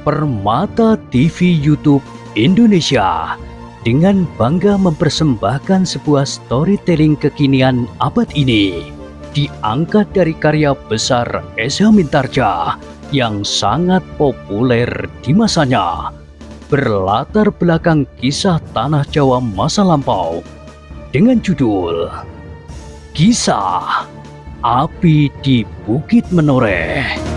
Permata TV YouTube Indonesia dengan bangga mempersembahkan sebuah storytelling kekinian abad ini, diangkat dari karya besar Esa Mintarja yang sangat populer di masanya, berlatar belakang kisah tanah Jawa masa lampau dengan judul Kisah Api di Bukit Menoreh.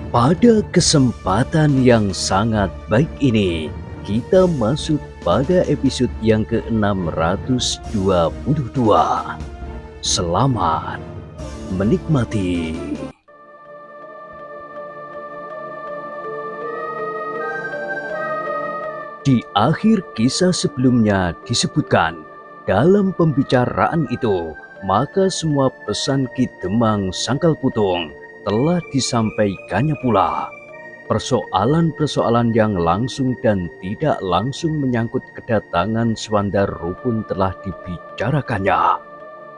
Pada kesempatan yang sangat baik ini, kita masuk pada episode yang ke-622. Selamat menikmati. Di akhir kisah sebelumnya disebutkan, dalam pembicaraan itu, maka semua pesan Ki Demang Sangkal Putung telah disampaikannya pula. Persoalan-persoalan yang langsung dan tidak langsung menyangkut kedatangan Swandaru pun telah dibicarakannya.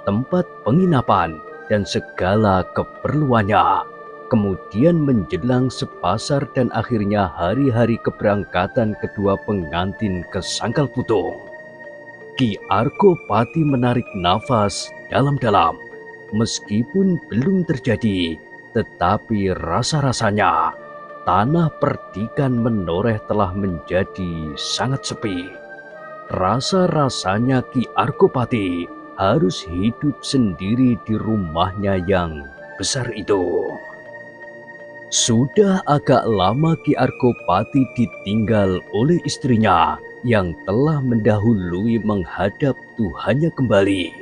Tempat penginapan dan segala keperluannya. Kemudian menjelang sepasar dan akhirnya hari-hari keberangkatan kedua pengantin ke Sangkal Putung. Ki Argopati menarik nafas dalam-dalam. Meskipun belum terjadi, tetapi rasa-rasanya tanah perdikan Menoreh telah menjadi sangat sepi. Rasa-rasanya Ki Argopati harus hidup sendiri di rumahnya yang besar itu. Sudah agak lama Ki Argopati ditinggal oleh istrinya yang telah mendahului menghadap Tuhannya kembali.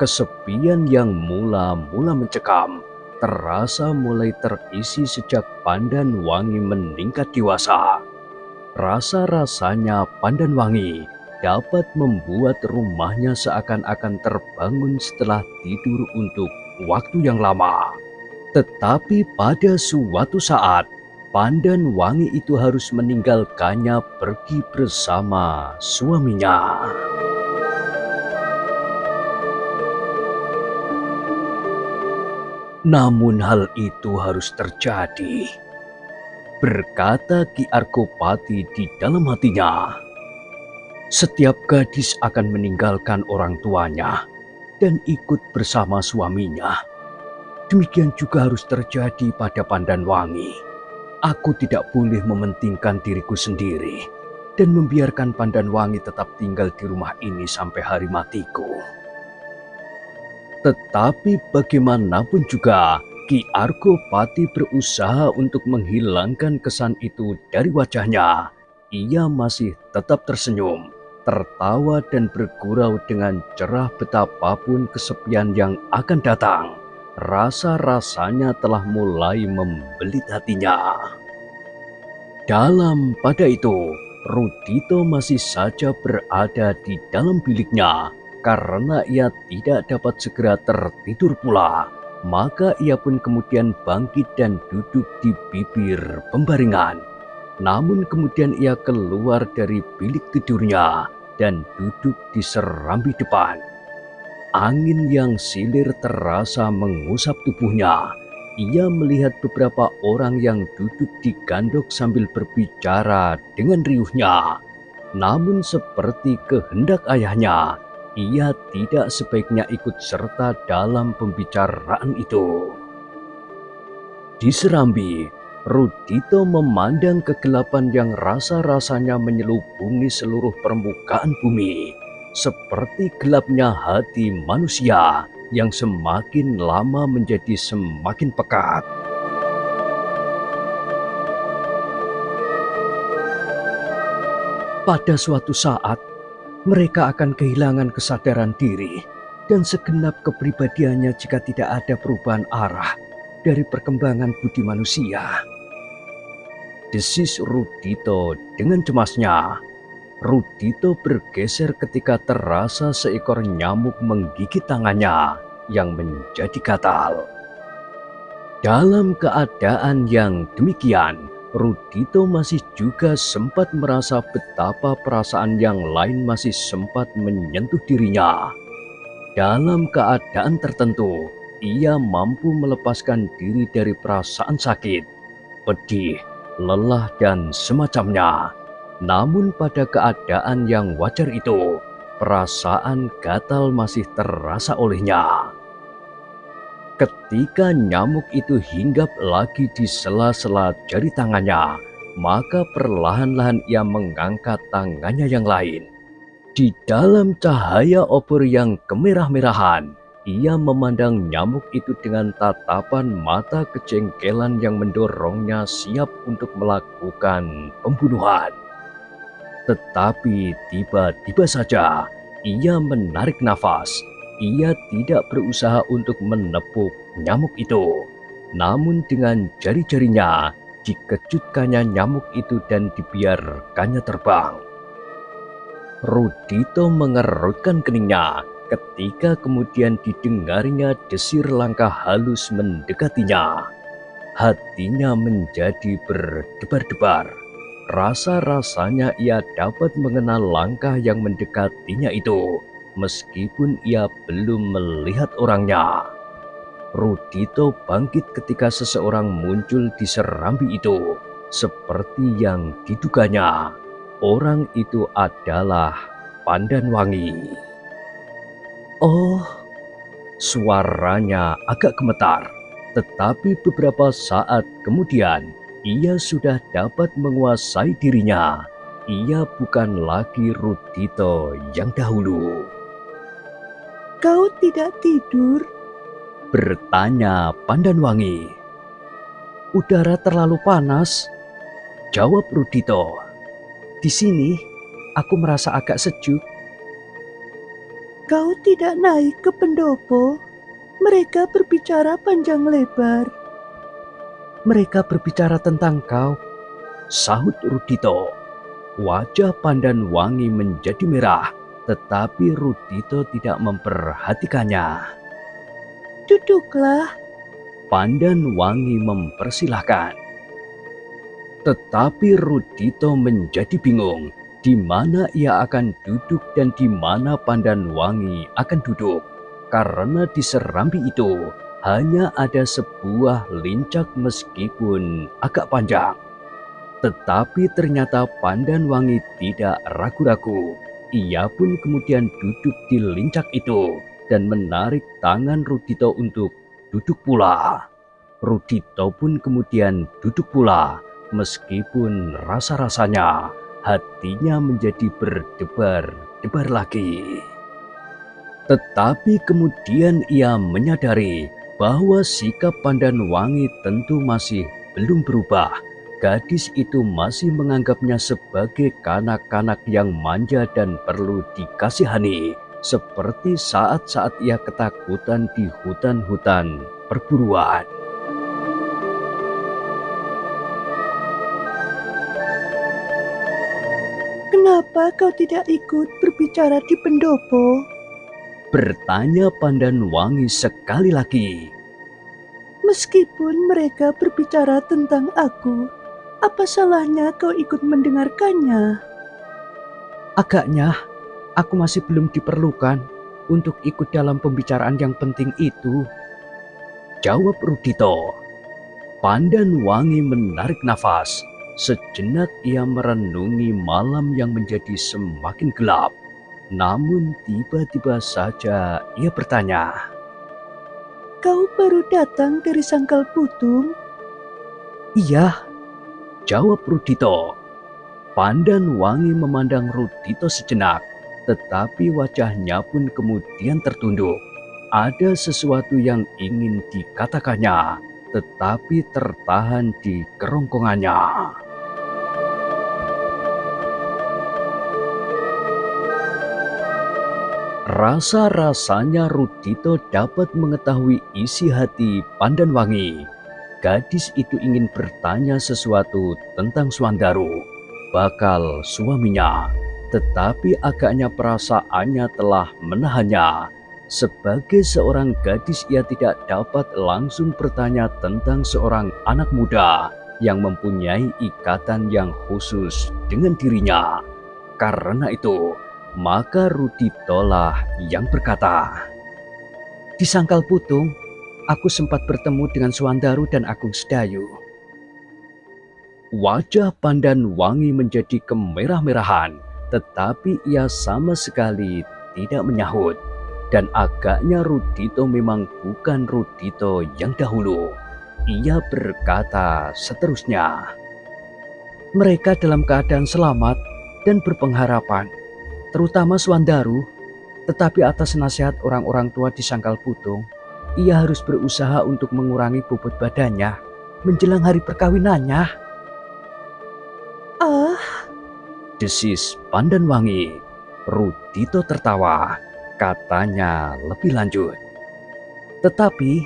Kesepian yang mula-mula mencekam terasa mulai terisi sejak Pandanwangi meningkat dewasa. Rasa-rasanya Pandanwangi dapat membuat rumahnya seakan-akan terbangun setelah tidur untuk waktu yang lama. Tetapi pada suatu saat, Pandanwangi itu harus meninggalkannya pergi bersama suaminya. Namun hal itu harus terjadi, berkata Ki Argopati di dalam hatinya. Setiap gadis akan meninggalkan orang tuanya dan ikut bersama suaminya. Demikian juga harus terjadi pada Pandanwangi. Aku tidak boleh mementingkan diriku sendiri dan membiarkan Pandanwangi tetap tinggal di rumah ini sampai hari matiku. Tetapi bagaimanapun juga, Ki Argopati berusaha untuk menghilangkan kesan itu dari wajahnya. Ia masih tetap tersenyum, tertawa dan bergurau dengan cerah betapapun kesepian yang akan datang. Rasa-rasanya telah mulai membelit hatinya. Dalam pada itu, Rudito masih saja berada di dalam biliknya. Karena ia tidak dapat segera tertidur pula, maka ia pun kemudian bangkit dan duduk di bibir pembaringan. Namun kemudian ia keluar dari bilik tidurnya dan duduk di serambi depan. Angin yang silir terasa mengusap tubuhnya. Ia melihat beberapa orang yang duduk di gandok sambil berbicara dengan riuhnya. Namun seperti kehendak ayahnya, ia tidak sebaiknya ikut serta dalam pembicaraan itu. Di serambi, Rudito memandang kegelapan yang rasa-rasanya menyelubungi seluruh permukaan bumi, seperti gelapnya hati manusia yang semakin lama menjadi semakin pekat. Pada suatu saat, mereka akan kehilangan kesadaran diri dan segenap kepribadiannya jika tidak ada perubahan arah dari perkembangan budi manusia. Desis Rudito dengan cemasnya. Rudito bergeser ketika terasa seekor nyamuk menggigit tangannya yang menjadi gatal. Dalam keadaan yang demikian, Rudito masih juga sempat merasa betapa perasaan yang lain masih sempat menyentuh dirinya. Dalam keadaan tertentu, ia mampu melepaskan diri dari perasaan sakit, pedih, lelah, dan semacamnya. Namun pada keadaan yang wajar itu, perasaan gatal masih terasa olehnya. Ketika nyamuk itu hinggap lagi di sela-sela jari tangannya, maka perlahan-lahan ia mengangkat tangannya yang lain. Di dalam cahaya obor yang kemerah-merahan, ia memandang nyamuk itu dengan tatapan mata kejengkelan yang mendorongnya siap untuk melakukan pembunuhan. Tetapi tiba-tiba saja ia menarik nafas. Ia tidak berusaha untuk menepuk nyamuk itu. Namun dengan jari-jarinya dikejutkannya nyamuk itu dan dibiarkannya terbang. Rudito mengerutkan keningnya ketika kemudian didengarnya desir langkah halus mendekatinya. Hatinya menjadi berdebar-debar. Rasa-rasanya ia dapat mengenal langkah yang mendekatinya itu, meskipun ia belum melihat orangnya. Rudito bangkit ketika seseorang muncul di serambi itu, seperti yang diduganya. Orang itu adalah Pandanwangi. Oh, suaranya agak gemetar, tetapi beberapa saat kemudian ia sudah dapat menguasai dirinya. Ia bukan lagi Rudito yang dahulu. Kau tidak tidur? Bertanya Pandanwangi. Udara terlalu panas, jawab Rudito. Di sini, aku merasa agak sejuk. Kau tidak naik ke pendopo? Mereka berbicara panjang lebar. Mereka berbicara tentang kau, sahut Rudito. Wajah Pandanwangi menjadi merah, tetapi Rudito tidak memperhatikannya. Duduklah. Pandanwangi mempersilahkan. Tetapi Rudito menjadi bingung di mana ia akan duduk dan di mana Pandanwangi akan duduk, karena di serambi itu hanya ada sebuah lincak meskipun agak panjang. Tetapi ternyata Pandanwangi tidak ragu-ragu. Ia pun kemudian duduk di lincak itu dan menarik tangan Rudito untuk duduk pula. Rudito pun kemudian duduk pula. Meskipun rasa-rasanya hatinya menjadi berdebar-debar lagi. Tetapi kemudian ia menyadari bahwa sikap Pandanwangi tentu masih belum berubah. Gadis itu masih menganggapnya sebagai kanak-kanak yang manja dan perlu dikasihani, seperti saat-saat ia ketakutan di hutan-hutan perburuan. Kenapa kau tidak ikut berbicara di pendopo? Bertanya Pandanwangi sekali lagi. Meskipun mereka berbicara tentang aku, apa salahnya kau ikut mendengarkannya? Agaknya aku masih belum diperlukan untuk ikut dalam pembicaraan yang penting itu, jawab Rudito. Pandanwangi menarik nafas. Sejenak ia merenungi malam yang menjadi semakin gelap. Namun tiba-tiba saja ia bertanya. Kau baru datang dari Sangkal Putung? Iya, jawab Rudito. Pandanwangi memandang Rudito sejenak, tetapi wajahnya pun kemudian tertunduk. Ada sesuatu yang ingin dikatakannya, tetapi tertahan di kerongkongannya. Rasa-rasanya Rudito dapat mengetahui isi hati Pandanwangi. Gadis itu ingin bertanya sesuatu tentang Swandaru, bakal suaminya. Tetapi agaknya perasaannya telah menahannya. Sebagai seorang gadis ia tidak dapat langsung bertanya tentang seorang anak muda yang mempunyai ikatan yang khusus dengan dirinya. Karena itu, maka Rudito lah yang berkata, "Di Sangkal Putung, aku sempat bertemu dengan Swandaru dan Agung Sedayu. Wajah Pandan Wangi menjadi kemerah-merahan, tetapi ia sama sekali tidak menyahut. Dan agaknya Rudito memang bukan Rudito yang dahulu. Ia berkata seterusnya, mereka dalam keadaan selamat dan berpengharapan, terutama Swandaru. Tetapi atas nasihat orang-orang tua di Sangkal Putung, ia harus berusaha untuk mengurangi bobot badannya menjelang hari perkawinannya. Ah, Desis Pandan Wangi. Rudito tertawa. Katanya lebih lanjut, tetapi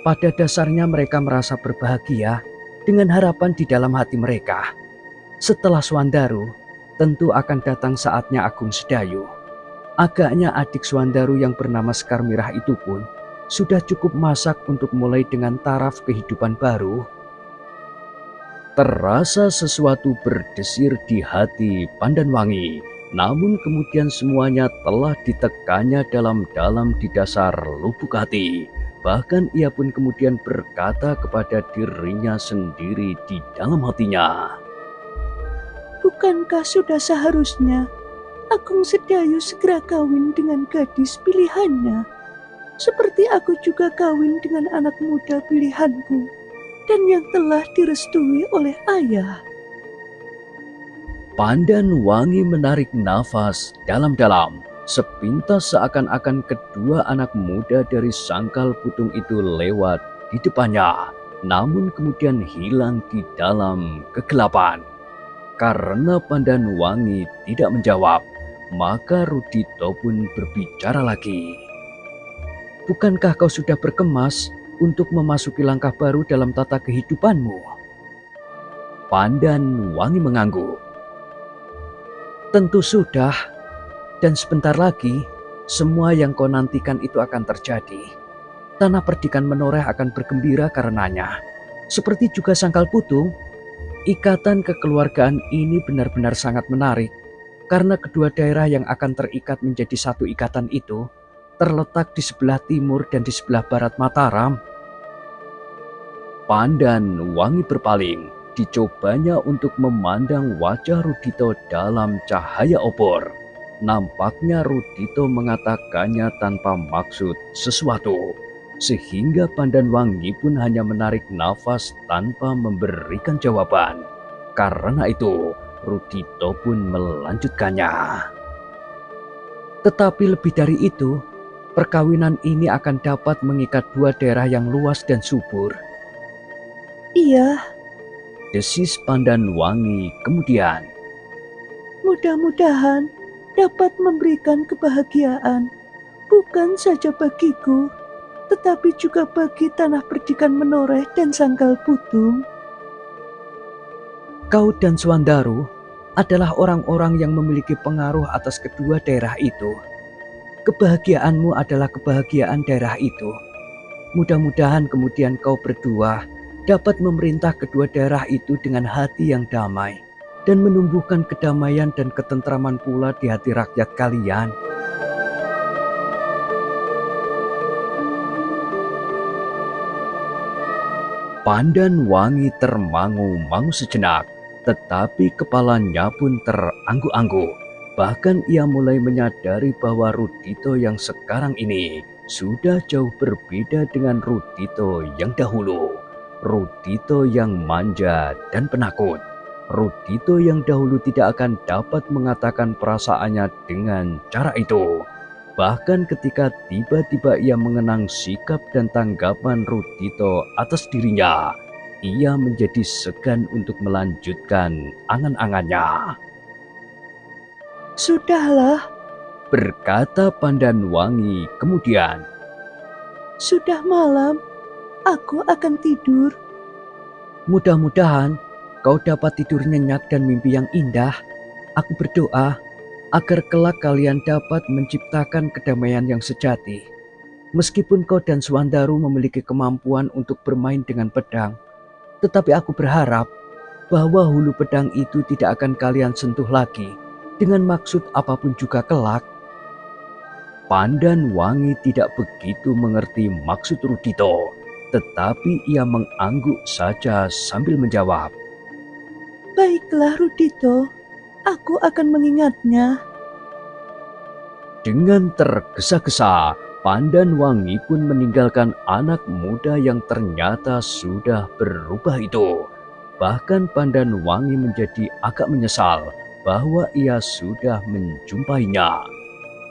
pada dasarnya mereka merasa berbahagia dengan harapan di dalam hati mereka. Setelah Swandaru, tentu akan datang saatnya Agung Sedayu. Agaknya adik Swandaru yang bernama Sekar Mirah itu pun sudah cukup masak untuk mulai dengan taraf kehidupan baru. Terasa sesuatu berdesir di hati Pandan Wangi. Namun kemudian semuanya telah ditekannya dalam-dalam di dasar lubuk hati. Bahkan ia pun kemudian berkata kepada dirinya sendiri di dalam hatinya, bukankah sudah seharusnya Agung Sedayu segera kawin dengan gadis pilihannya? Seperti aku juga kawin dengan anak muda pilihanku dan yang telah direstui oleh ayah. Pandan Wangi menarik nafas dalam-dalam. Sepintas seakan-akan kedua anak muda dari Sangkal Putung itu lewat di depannya, namun kemudian hilang di dalam kegelapan. Karena Pandan Wangi tidak menjawab, maka Rudito pun berbicara lagi. Bukankah kau sudah berkemas untuk memasuki langkah baru dalam tata kehidupanmu? Pandan Wangi mengangguk. Tentu sudah, dan sebentar lagi semua yang kau nantikan itu akan terjadi. Tanah Perdikan Menoreh akan bergembira karenanya. Seperti juga Sangkal Putung, ikatan kekeluargaan ini benar-benar sangat menarik karena kedua daerah yang akan terikat menjadi satu ikatan itu terletak di sebelah timur dan di sebelah barat Mataram. Pandan Wangi berpaling. Dicobanya untuk memandang wajah Rudito dalam cahaya obor. Nampaknya Rudito mengatakannya tanpa maksud sesuatu, sehingga Pandan Wangi pun hanya menarik nafas tanpa memberikan jawaban. Karena itu, Rudito pun melanjutkannya. Tetapi lebih dari itu, perkawinan ini akan dapat mengikat dua daerah yang luas dan subur. Iya, Desis Pandan Wangi kemudian. mudah-mudahan dapat memberikan kebahagiaan, bukan saja bagiku, tetapi juga bagi Tanah Perdikan Menoreh dan Sangkal Putung. Kau dan Swandaru adalah orang-orang yang memiliki pengaruh atas kedua daerah itu. Kebahagiaanmu adalah kebahagiaan daerah itu. Mudah-mudahan kemudian kau berdua dapat memerintah kedua daerah itu dengan hati yang damai dan menumbuhkan kedamaian dan ketentraman pula di hati rakyat kalian. Pandan Wangi termangu-mangu sejenak, tetapi kepalanya pun terangguk-angguk. Bahkan ia mulai menyadari bahwa Rudito yang sekarang ini sudah jauh berbeda dengan Rudito yang dahulu. Rudito yang manja dan penakut. Rudito yang dahulu tidak akan dapat mengatakan perasaannya dengan cara itu. Bahkan ketika tiba-tiba ia mengenang sikap dan tanggapan Rudito atas dirinya, ia menjadi segan untuk melanjutkan angan-angannya. Sudahlah, Berkata Pandan Wangi kemudian. sudah malam. Aku akan tidur. Mudah-mudahan kau dapat tidur nyenyak dan mimpi yang indah. Aku berdoa agar kelak kalian dapat menciptakan kedamaian yang sejati. Meskipun kau dan Swandaru memiliki kemampuan untuk bermain dengan pedang, tetapi aku berharap bahwa hulu pedang itu tidak akan kalian sentuh lagi dengan maksud apapun juga kelak. Pandan Wangi tidak begitu mengerti maksud Rudito. tetapi ia mengangguk saja sambil menjawab, Baiklah Rudito, aku akan mengingatnya. Dengan tergesa-gesa, Pandan Wangi pun meninggalkan anak muda yang ternyata sudah berubah itu. Bahkan Pandan Wangi menjadi agak menyesal bahwa ia sudah menjumpainya.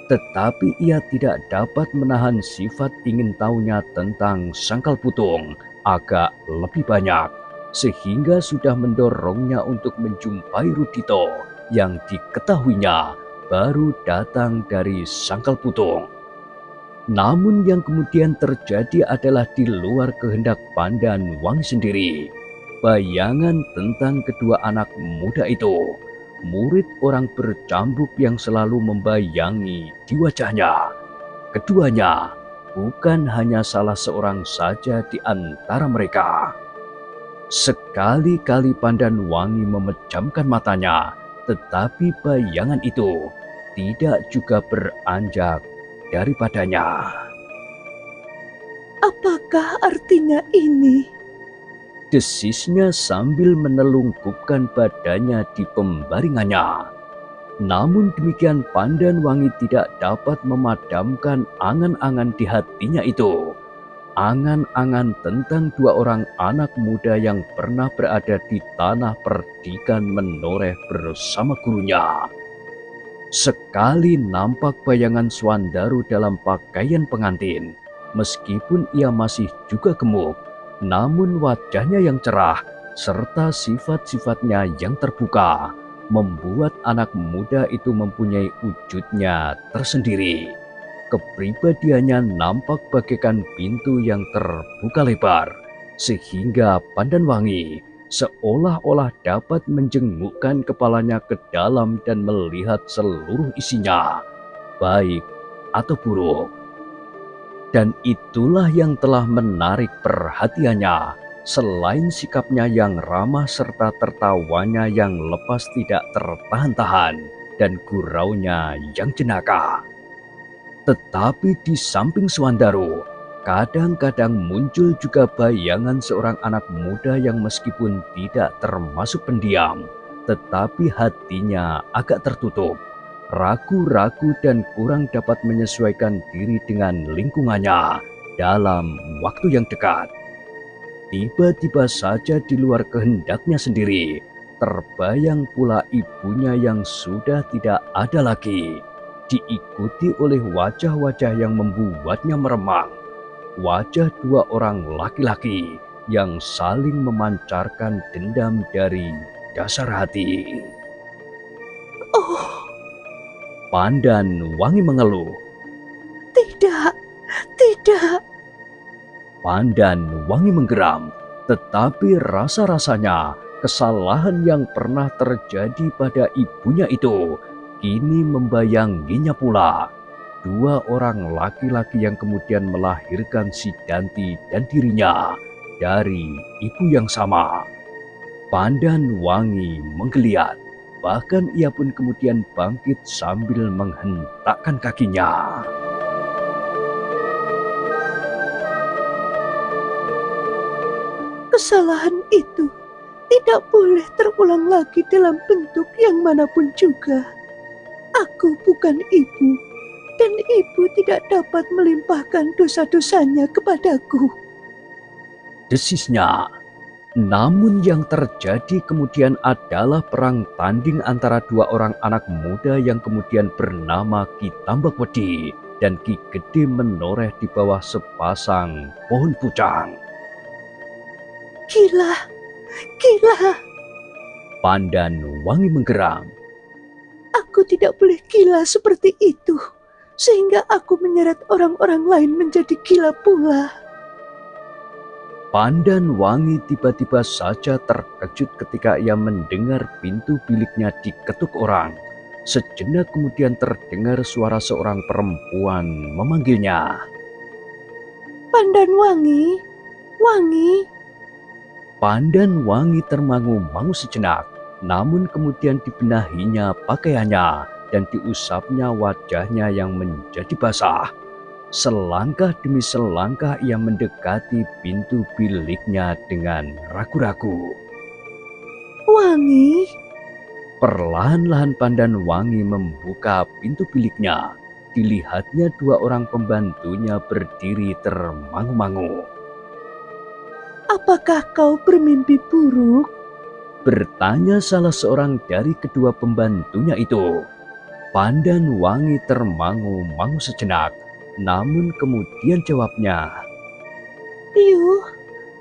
Tetapi ia tidak dapat menahan sifat ingin tahunya tentang Sangkal Putung agak lebih banyak, sehingga sudah mendorongnya untuk menjumpai Rudito yang diketahuinya baru datang dari Sangkal Putung. Namun yang kemudian terjadi adalah di luar kehendak Pandan Wangi sendiri. Bayangan tentang kedua anak muda itu, murid orang bercambuk yang selalu membayangi di wajahnya. Keduanya bukan hanya salah seorang saja di antara mereka. Sekali-kali Pandan Wangi memejamkan matanya, tetapi bayangan itu tidak juga beranjak daripadanya. Apakah artinya ini? Desisnya sambil menelungkupkan badannya di pembaringannya. Namun demikian Pandan Wangi tidak dapat memadamkan angan-angan di hatinya itu. Angan-angan tentang dua orang anak muda yang pernah berada di tanah perdikan menoreh bersama gurunya. Sekali nampak bayangan Swandaru dalam pakaian pengantin, meskipun ia masih juga gemuk, namun wajahnya yang cerah serta sifat-sifatnya yang terbuka membuat anak muda itu mempunyai wujudnya tersendiri. Kepribadiannya nampak bagaikan pintu yang terbuka lebar, sehingga Pandan Wangi seolah-olah dapat menjengukkan kepalanya ke dalam dan melihat seluruh isinya, baik atau buruk. Dan itulah yang telah menarik perhatiannya, selain sikapnya yang ramah serta tertawanya yang lepas tidak tertahan-tahan dan guraunya yang jenaka. Tetapi di samping Swandaru, kadang-kadang muncul juga bayangan seorang anak muda yang meskipun tidak termasuk pendiam, tetapi hatinya agak tertutup, ragu-ragu dan kurang dapat menyesuaikan diri dengan lingkungannya dalam waktu yang dekat. Tiba-tiba saja di luar kehendaknya sendiri, terbayang pula ibunya yang sudah tidak ada lagi, diikuti oleh wajah-wajah yang membuatnya meremang. Wajah dua orang laki-laki yang saling memancarkan dendam dari dasar hati. Oh, Pandan Wangi mengeluh. tidak, tidak. Pandan Wangi menggeram, tetapi rasa-rasanya kesalahan yang pernah terjadi pada ibunya itu kini membayanginya pula. Dua orang laki-laki yang kemudian melahirkan si Danti dan dirinya dari ibu yang sama. Pandan Wangi menggeliat, bahkan ia pun kemudian bangkit sambil menghentakkan kakinya. Kesalahan itu tidak boleh terulang lagi dalam bentuk yang manapun juga. Aku bukan ibu, dan ibu tidak dapat melimpahkan dosa-dosanya kepadaku. Desisnya. Namun yang terjadi kemudian adalah perang tanding antara dua orang anak muda yang kemudian bernama Ki Tambakwedi dan Ki Gede menoreh di bawah sepasang pohon pucang. Gila, gila. Pandan Wangi menggeram. Aku tidak boleh gila seperti itu, sehingga aku menyeret orang-orang lain menjadi gila pula. Pandan Wangi tiba-tiba saja terkejut ketika ia mendengar pintu biliknya diketuk orang. Sejenak kemudian terdengar suara seorang perempuan memanggilnya. Pandan Wangi, Wangi. Pandan Wangi termangu-mangu sejenak, namun kemudian dibenahinya pakaiannya dan diusapnya wajahnya yang menjadi basah. Selangkah demi selangkah ia mendekati pintu biliknya dengan ragu-ragu. Wangi, Perlahan-lahan Pandan Wangi membuka pintu biliknya. Dilihatnya dua orang pembantunya berdiri termangu-mangu. apakah kau bermimpi buruk? Bertanya salah seorang dari kedua pembantunya itu. Pandan Wangi termangu-mangu sejenak, namun kemudian jawabnya, Yuh,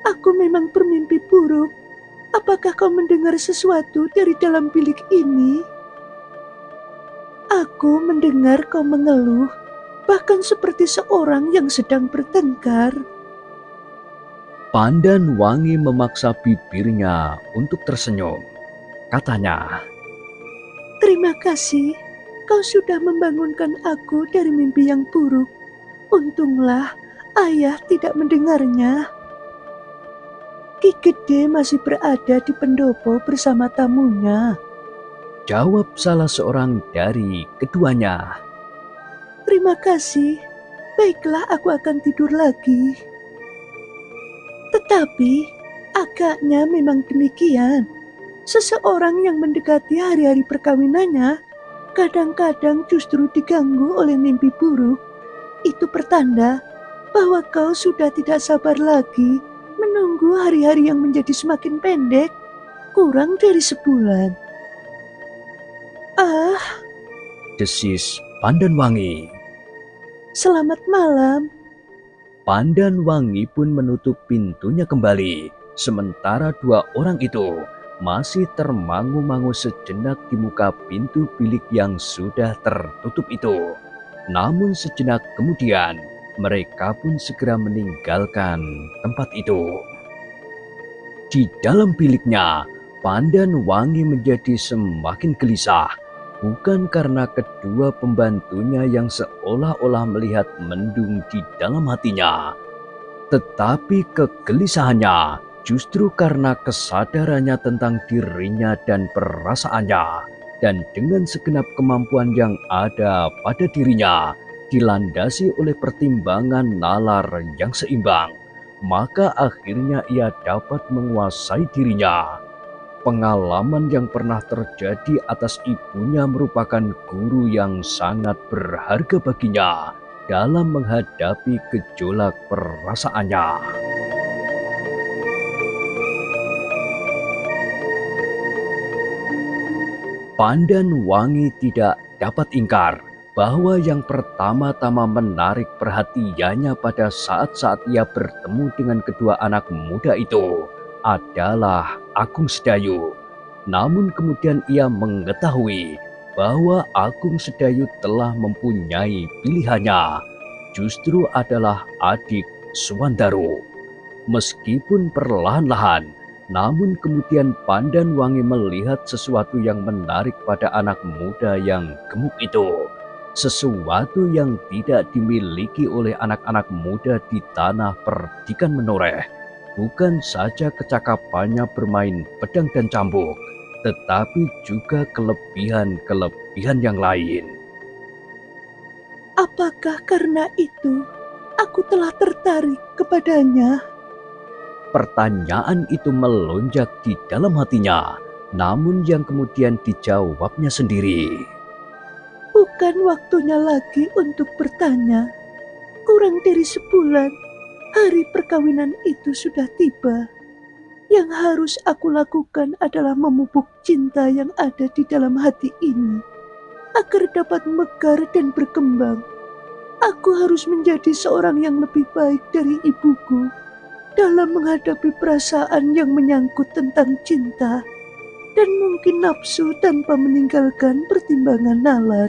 aku memang bermimpi buruk. Apakah kau mendengar sesuatu dari dalam bilik ini? Aku mendengar kau mengeluh, bahkan seperti seorang yang sedang bertengkar. Pandan Wangi memaksa bibirnya untuk tersenyum. Katanya, Terima kasih, kau sudah membangunkan aku dari mimpi yang buruk. Untunglah ayah tidak mendengarnya. Ki Gede masih berada di pendopo bersama tamunya. jawab salah seorang dari keduanya. Terima kasih, baiklah aku akan tidur lagi. Tetapi agaknya memang demikian. Seseorang yang mendekati hari-hari perkawinannya kadang-kadang justru diganggu oleh mimpi buruk. Itu pertanda bahwa kau sudah tidak sabar lagi menunggu hari-hari yang menjadi semakin pendek, kurang dari sebulan. Ah, Desis Pandan Wangi. selamat malam. Pandan Wangi pun menutup pintunya kembali, sementara dua orang itu masih termangu-mangu sejenak di muka pintu bilik yang sudah tertutup itu. Namun sejenak kemudian, mereka pun segera meninggalkan tempat itu. Di dalam biliknya, Pandan Wangi menjadi semakin gelisah. Bukan karena kedua pembantunya yang seolah-olah melihat mendung di dalam hatinya, tetapi kegelisahannya justru karena kesadarannya tentang dirinya dan perasaannya, dan dengan segenap kemampuan yang ada pada dirinya, dilandasi oleh pertimbangan nalar yang seimbang, maka akhirnya ia dapat menguasai dirinya. Pengalaman yang pernah terjadi atas ibunya merupakan guru yang sangat berharga baginya dalam menghadapi gejolak perasaannya. Pandan Wangi tidak dapat ingkar bahwa yang pertama-tama menarik perhatiannya pada saat-saat ia bertemu dengan kedua anak muda itu adalah Agung Sedayu. Namun kemudian ia mengetahui bahwa Agung Sedayu telah mempunyai pilihannya, justru adalah adik Suwandaro. Meskipun perlahan-lahan, namun kemudian Pandan Wangi melihat sesuatu yang menarik pada anak muda yang gemuk itu. Sesuatu yang tidak dimiliki oleh anak-anak muda di tanah perdikan menoreh. Bukan saja kecakapannya bermain pedang dan cambuk, tetapi juga kelebihan-kelebihan yang lain. Apakah karena itu aku telah tertarik kepadanya? Pertanyaan itu melonjak di dalam hatinya, namun yang kemudian dijawabnya sendiri. Bukan waktunya lagi untuk bertanya. Kurang dari sebulan, hari perkawinan itu sudah tiba. Yang harus aku lakukan adalah memupuk cinta yang ada di dalam hati ini, agar dapat mekar dan berkembang. Aku harus menjadi seorang yang lebih baik dari ibuku dalam menghadapi perasaan yang menyangkut tentang cinta dan mungkin nafsu tanpa meninggalkan pertimbangan nalar.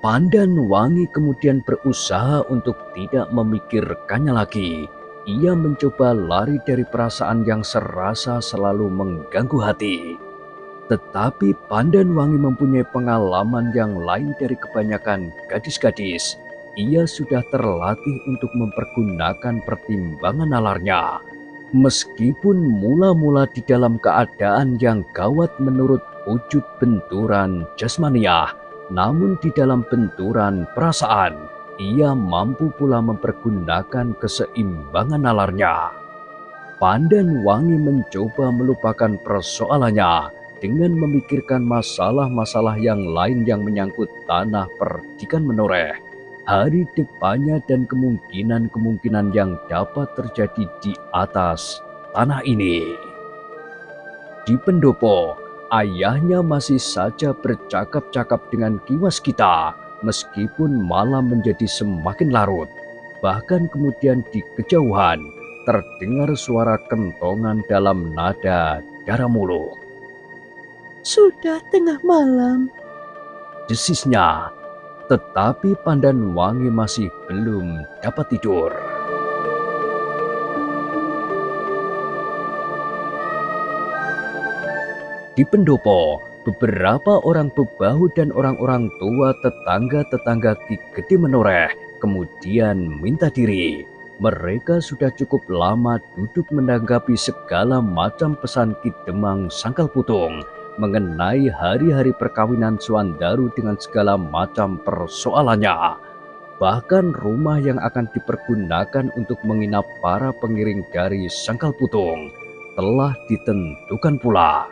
Pandan Wangi kemudian berusaha untuk tidak memikirkannya lagi. Ia mencoba lari dari perasaan yang serasa selalu mengganggu hati. Tetapi Pandan Wangi mempunyai pengalaman yang lain dari kebanyakan gadis-gadis. Ia sudah terlatih untuk mempergunakan pertimbangan nalarnya. Meskipun mula-mula di dalam keadaan yang gawat menurut wujud benturan jasmaniah, namun di dalam benturan perasaan, ia mampu pula mempergunakan keseimbangan nalarnya. Pandan Wangi mencoba melupakan persoalannya dengan memikirkan masalah-masalah yang lain yang menyangkut tanah perdikan menoreh, hari depannya dan kemungkinan-kemungkinan yang dapat terjadi di atas tanah ini. Di pendopo, ayahnya masih saja bercakap-cakap dengan Ki Waskita meskipun malam menjadi semakin larut. Bahkan kemudian di kejauhan terdengar suara kentongan dalam nada darah muluk. Sudah tengah malam, Desisnya, tetapi Pandan Wangi masih belum dapat tidur. Di pendopo, beberapa orang bebahu dan orang-orang tua tetangga-tetangga Ki Gede Menoreh kemudian minta diri. Mereka sudah cukup lama duduk menanggapi segala macam pesan Ki Demang Sangkal Putung mengenai hari-hari perkawinan Suandaru dengan segala macam persoalannya. Bahkan rumah yang akan dipergunakan untuk menginap para pengiring dari Sangkal Putung telah ditentukan pula.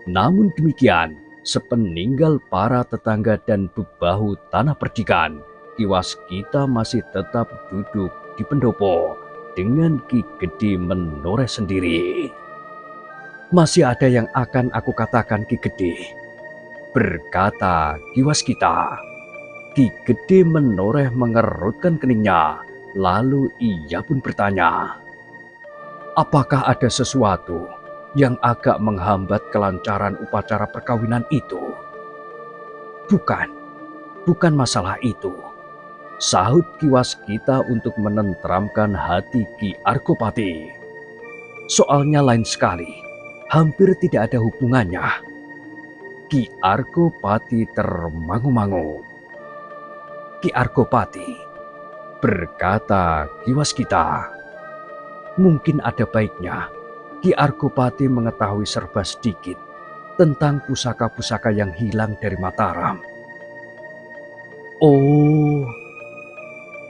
Namun demikian, sepeninggal para tetangga dan bebahu tanah perdikan, Ki Waskita masih tetap duduk di pendopo dengan Ki Gede Menoreh sendiri. Masih ada yang akan aku katakan, Ki Gede, berkata Ki Waskita. Ki Gede Menoreh mengerutkan keningnya, lalu ia pun bertanya, apakah ada sesuatu yang agak menghambat kelancaran upacara perkawinan itu? Bukan masalah itu, sahut Ki Waskita untuk menenteramkan hati Ki Argopati. Soalnya lain sekali, hampir tidak ada hubungannya. Ki Argopati termangu-mangu. Ki Argopati, berkata Ki Waskita, mungkin ada baiknya Ki Argopati mengetahui serba sedikit tentang pusaka-pusaka yang hilang dari Mataram. Oh,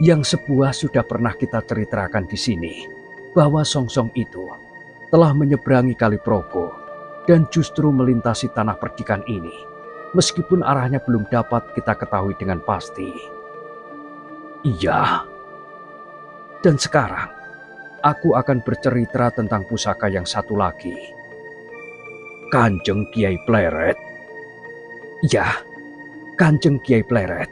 yang sebuah sudah pernah kita ceritakan di sini, bahwa Songsong itu telah menyeberangi Kali Progo dan justru melintasi tanah perdikan ini, meskipun arahnya belum dapat kita ketahui dengan pasti. Iya, dan sekarang aku akan bercerita tentang pusaka yang satu lagi. Kanjeng Kiai Pleret. Ya, Kanjeng Kiai Pleret.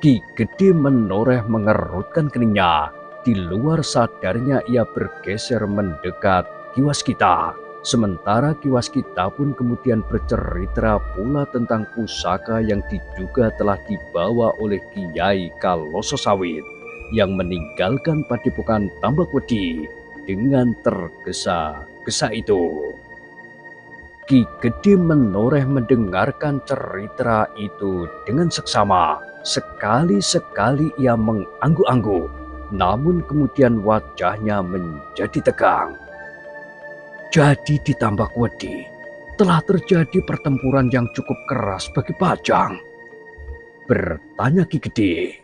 Ki Gede Menoreh mengerutkan keningnya. Di luar sadarnya ia bergeser mendekat Ki Waskita. Sementara Ki Waskita pun kemudian bercerita pula tentang pusaka yang diduga telah dibawa oleh Kiai Kaloso Sawit yang meninggalkan Padepokan Tambakwedi dengan tergesa-gesa itu. Ki Gede Menoreh mendengarkan cerita itu dengan seksama. Sekali-sekali ia mengangguk-angguk, namun kemudian wajahnya menjadi tegang. Jadi di Tambakwedi telah terjadi pertempuran yang cukup keras bagi Pajang, bertanya Ki Gede.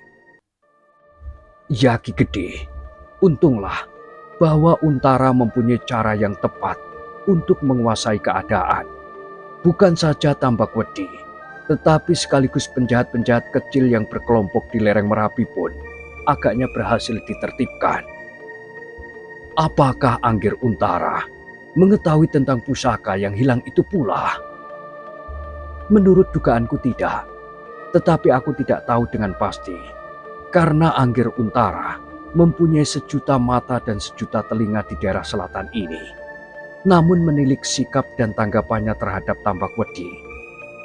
Ya Ki Gede, untunglah bahwa Untara mempunyai cara yang tepat untuk menguasai keadaan. Bukan saja Tambakwedi, tetapi sekaligus penjahat-penjahat kecil yang berkelompok di lereng Merapi pun agaknya berhasil ditertibkan. Apakah Anggir Untara mengetahui tentang pusaka yang hilang itu pula? Menurut dugaanku tidak, tetapi aku tidak tahu dengan pasti. Karena Anggir Untara mempunyai sejuta mata dan sejuta telinga di daerah selatan ini. Namun menilik sikap dan tanggapannya terhadap Tambakwedi,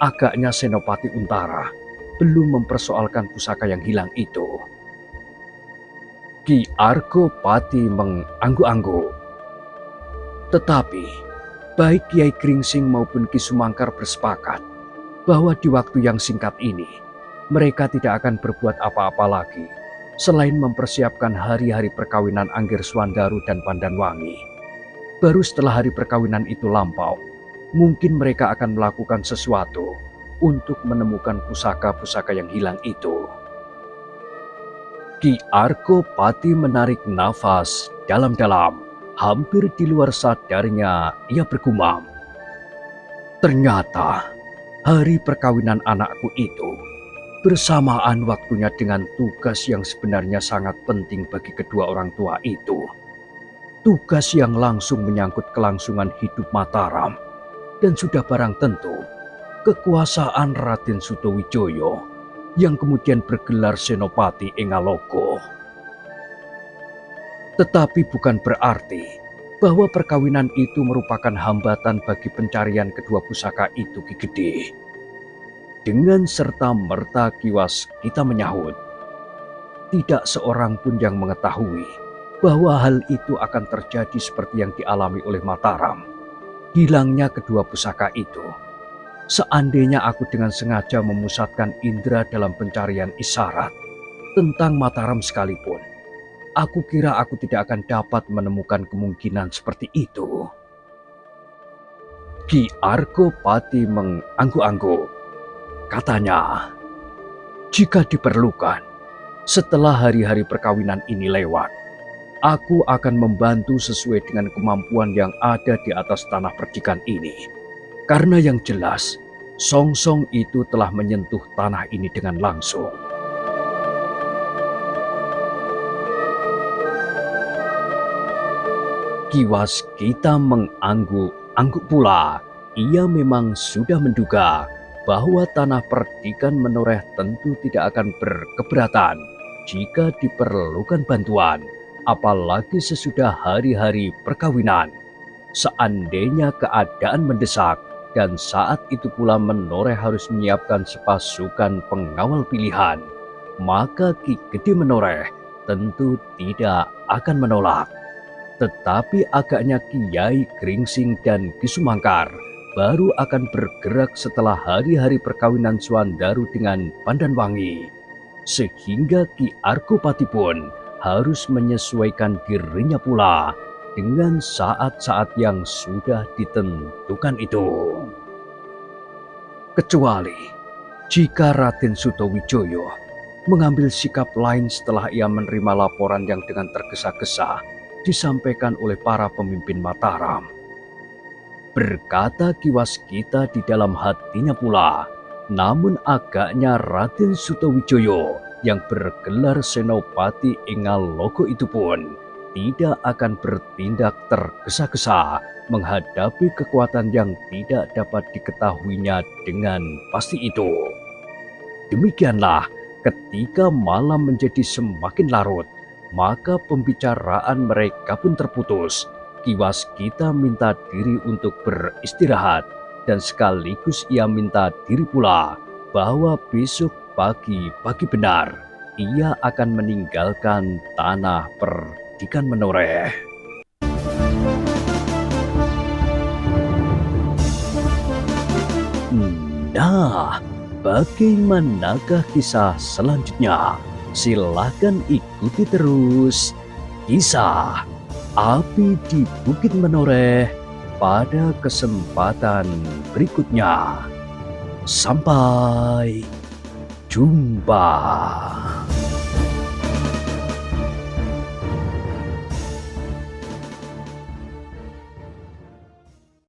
agaknya Senopati Untara belum mempersoalkan pusaka yang hilang itu. Ki Argopati mengangguk-angguk. Tetapi, baik Kiai Gringsing maupun Ki Sumangkar bersepakat bahwa di waktu yang singkat ini, mereka tidak akan berbuat apa-apa lagi selain mempersiapkan hari-hari perkawinan Anggir Suandaru dan Pandan Wangi. Baru setelah hari perkawinan itu lampau, mungkin mereka akan melakukan sesuatu untuk menemukan pusaka-pusaka yang hilang itu. Ki Arkopati menarik nafas dalam-dalam. Hampir di luar sadarnya ia bergumam. Ternyata hari perkawinan anakku itu bersamaan waktunya dengan tugas yang sebenarnya sangat penting bagi kedua orang tua itu. Tugas yang langsung menyangkut kelangsungan hidup Mataram. Dan sudah barang tentu kekuasaan Raden Sutawijaya yang kemudian bergelar Senopati Engaloko. Tetapi bukan berarti bahwa perkawinan itu merupakan hambatan bagi pencarian kedua pusaka itu, Ki Gede. Dengan serta-merta kiwas kita menyahut, tidak seorang pun yang mengetahui bahwa hal itu akan terjadi seperti yang dialami oleh Mataram. Hilangnya kedua pusaka itu. Seandainya aku dengan sengaja memusatkan indera dalam pencarian isyarat tentang Mataram sekalipun, aku kira aku tidak akan dapat menemukan kemungkinan seperti itu. Ki Arkopati mengangguk-angguk. Katanya, jika diperlukan, setelah hari-hari perkawinan ini lewat, aku akan membantu sesuai dengan kemampuan yang ada di atas tanah perdikan ini. Karena yang jelas, Songsong itu telah menyentuh tanah ini dengan langsung. Kiwas kita mengangguk-angguk pula. Ia memang sudah menduga bahwa tanah perdikan menoreh tentu tidak akan berkeberatan jika diperlukan bantuan, apalagi sesudah hari-hari perkawinan. Seandainya keadaan mendesak dan saat itu pula Menoreh harus menyiapkan sepasukan pengawal pilihan, maka Ki Gede Menoreh tentu tidak akan menolak. Tetapi agaknya Kiai Gringsing dan Ki Sumangkar baru akan bergerak setelah hari-hari perkawinan Suandaru dengan Pandanwangi. Sehingga Ki Arkopati pun harus menyesuaikan dirinya pula dengan saat-saat yang sudah ditentukan itu. Kecuali jika Raden Sutawijaya mengambil sikap lain setelah ia menerima laporan yang dengan tergesa-gesa disampaikan oleh para pemimpin Mataram. Berkata kiwas kita di dalam hatinya pula, namun agaknya Raden Sutawijaya yang bergelar Senopati Engaloko itu pun tidak akan bertindak tergesa-gesa menghadapi kekuatan yang tidak dapat diketahuinya dengan pasti itu. Demikianlah ketika malam menjadi semakin larut, maka pembicaraan mereka pun terputus. Kiwas kita minta diri untuk beristirahat dan sekaligus ia minta diri pula bahwa besok pagi benar ia akan meninggalkan tanah perdikan Menoreh. Nah, bagaimanakah kisah selanjutnya? Silahkan ikuti terus kisah Api di Bukit Menoreh pada kesempatan berikutnya. Sampai jumpa.